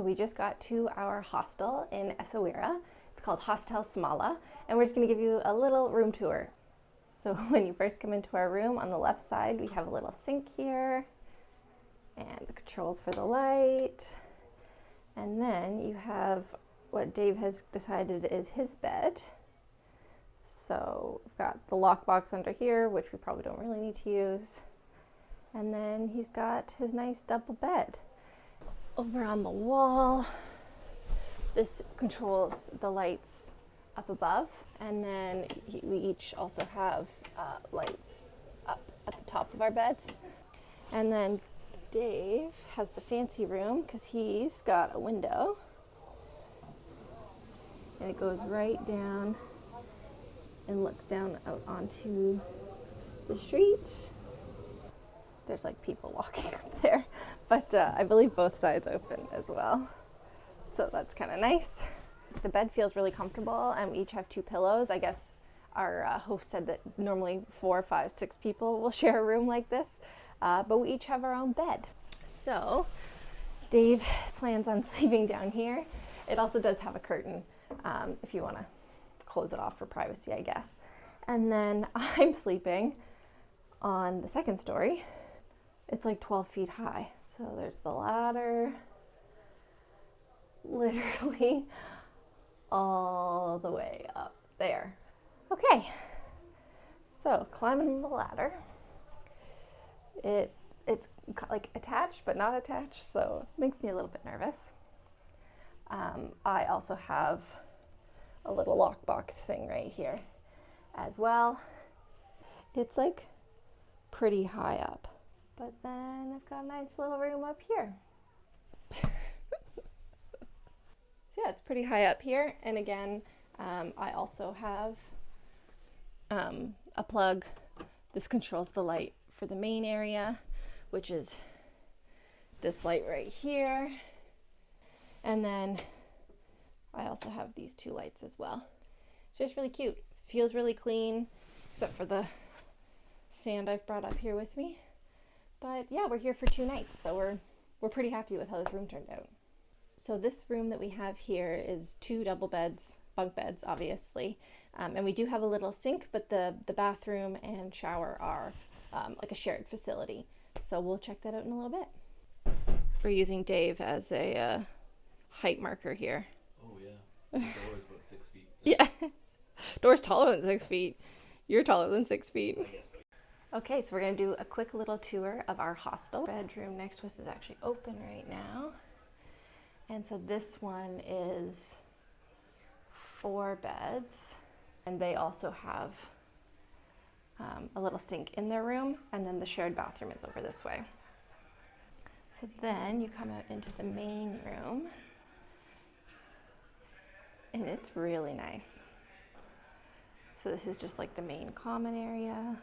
So we just got to our hostel in Essaouira. It's called Hostel Smala, and we're just going to give you a little room tour. So when you first come into our room, on the left side we have a little sink here and the controls for the light, and then you have what Dave has decided is his bed. So we've got the lockbox under here, which we probably don't really need to use, and then he's got his nice double bed. Over on the wall, this controls the lights up above, and then we each also have lights up at the top of our beds. And then Dave has the fancy room because he's got a window, and it goes right down and looks down out onto the street. There's like people walking up there, but I believe both sides open as well. So that's kind of nice. The bed feels really comfortable, and we each have 2 pillows. I guess our host said that normally 4, 5, 6 people will share a room like this, but we each have our own bed. So Dave plans on sleeping down here. It also does have a curtain if you want to close it off for privacy, I guess. And then I'm sleeping on the 2nd story. It's like 12 feet high. So there's the ladder, literally all the way up there. Okay, so climbing the ladder. It's like attached but not attached, so it makes me a little bit nervous. I also have a little lockbox thing right here as well. It's like pretty high up, but then I've got a nice little room up here. So yeah, it's pretty high up here, and again, I also have a plug. This controls the light for the main area, which is this light right here, and then I also have these 2 lights as well. It's just really cute. Feels really clean, except for the sand I've brought up here with me. But yeah, we're here for 2 nights, so we're pretty happy with how this room turned out. So this room that we have here is 2 double beds, bunk beds, obviously. And we do have a little sink, but the bathroom and shower are like a shared facility. So we'll check that out in a little bit. We're using Dave as a height marker here. Oh yeah, the door is about 6 feet. Yeah, door's taller than 6 feet. You're taller than 6 feet. Okay, so we're gonna do a quick little tour of our hostel. Bedroom next to us is actually open right now. And so this one is 4 beds, and they also have a little sink in their room, and then the shared bathroom is over this way. So then you come out into the main room, and it's really nice. So this is just like the main common area.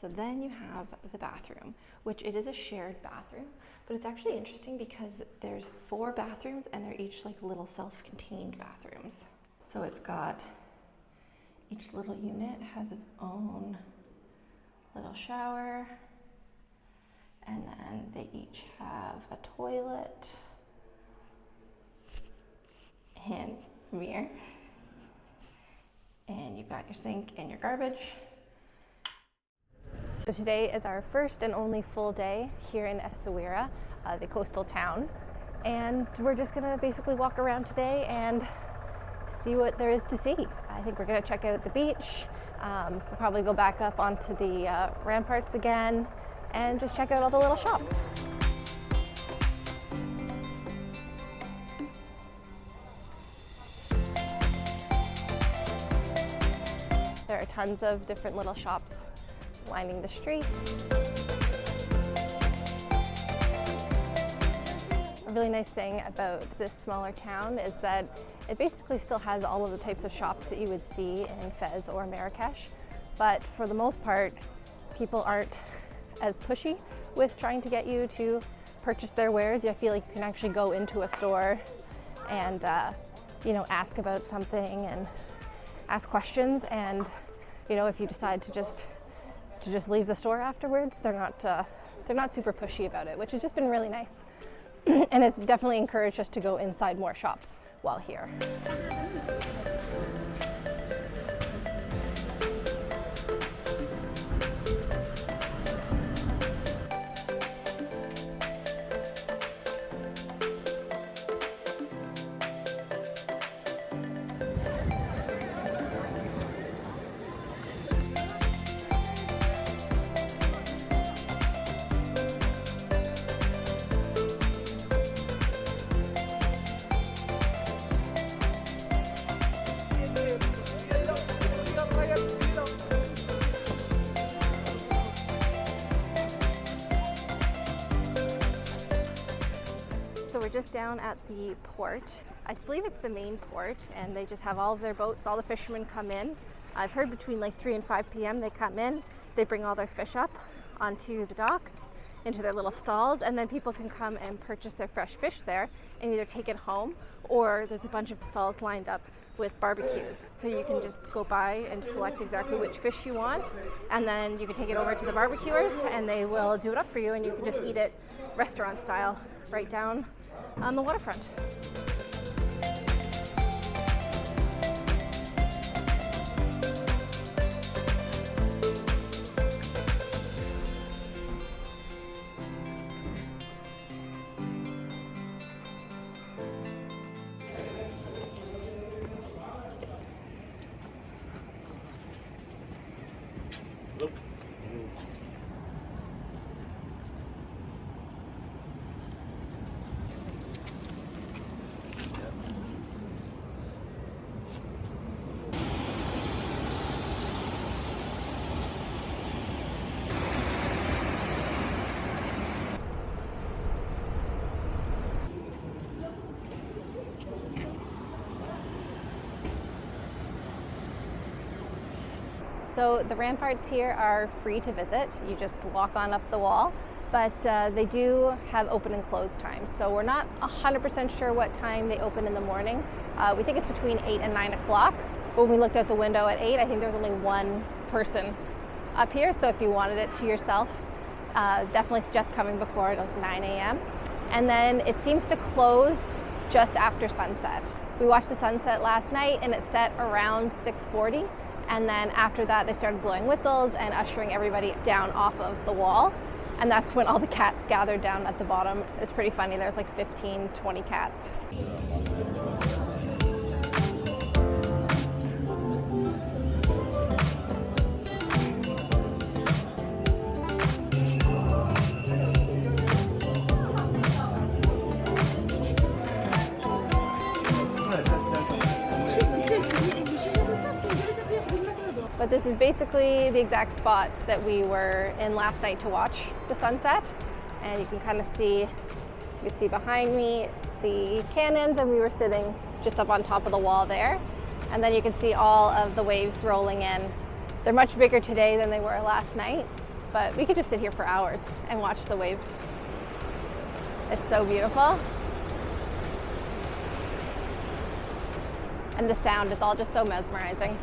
So then you have the bathroom, which it is a shared bathroom, but it's actually interesting because there's 4 bathrooms and they're each like little self-contained bathrooms. So it's got, each little unit has its own little shower, and then they each have a toilet and mirror, and you've got your sink and your garbage. So today is our first and only full day here in Essaouira, the coastal town, and we're just gonna basically walk around today and see what there is to see. I think we're gonna check out the beach. We'll probably go back up onto the Ramparts again and just check out all the little shops. There are tons of different little shops lining the streets. A really nice thing about this smaller town is that it basically still has all of the types of shops that you would see in Fez or Marrakesh, but for the most part, people aren't as pushy with trying to get you to purchase their wares. I feel like you can actually go into a store and you know, ask about something and ask questions, and you know, if you decide to just leave the store afterwards, they're they're not super pushy about it, which has just been really nice. And it's definitely encouraged us to go inside more shops while here. So we're just down at the port. I believe it's the main port, and they just have all of their boats. All the fishermen come in. I've heard between like 3 and 5 p.m. they come in. They bring all their fish up onto the docks, into their little stalls, and then people can come and purchase their fresh fish there and either take it home, or there's a bunch of stalls lined up with barbecues. So you can just go by and select exactly which fish you want, and then you can take it over to the barbecuers and they will do it up for you, and you can just eat it restaurant style right down on the waterfront. So the ramparts here are free to visit. You just walk on up the wall, but they do have open and close times. So we're not 100% sure what time they open in the morning. We think it's between 8 and 9 o'clock. When we looked out the window at 8, I think there was only one person up here. So if you wanted it to yourself, definitely suggest coming before like 9 a.m. And then it seems to close just after sunset. We watched the sunset last night and it set around 6:40. And then after that, they started blowing whistles and ushering everybody down off of the wall. And that's when all the cats gathered down at the bottom. It's pretty funny. There's like 15, 20 cats. But this is basically the exact spot that we were in last night to watch the sunset. And you can kind of see, you can see behind me the cannons, and we were sitting just up on top of the wall there. And then you can see all of the waves rolling in. They're much bigger today than they were last night, but we could just sit here for hours and watch the waves. It's so beautiful. And the sound is all just so mesmerizing.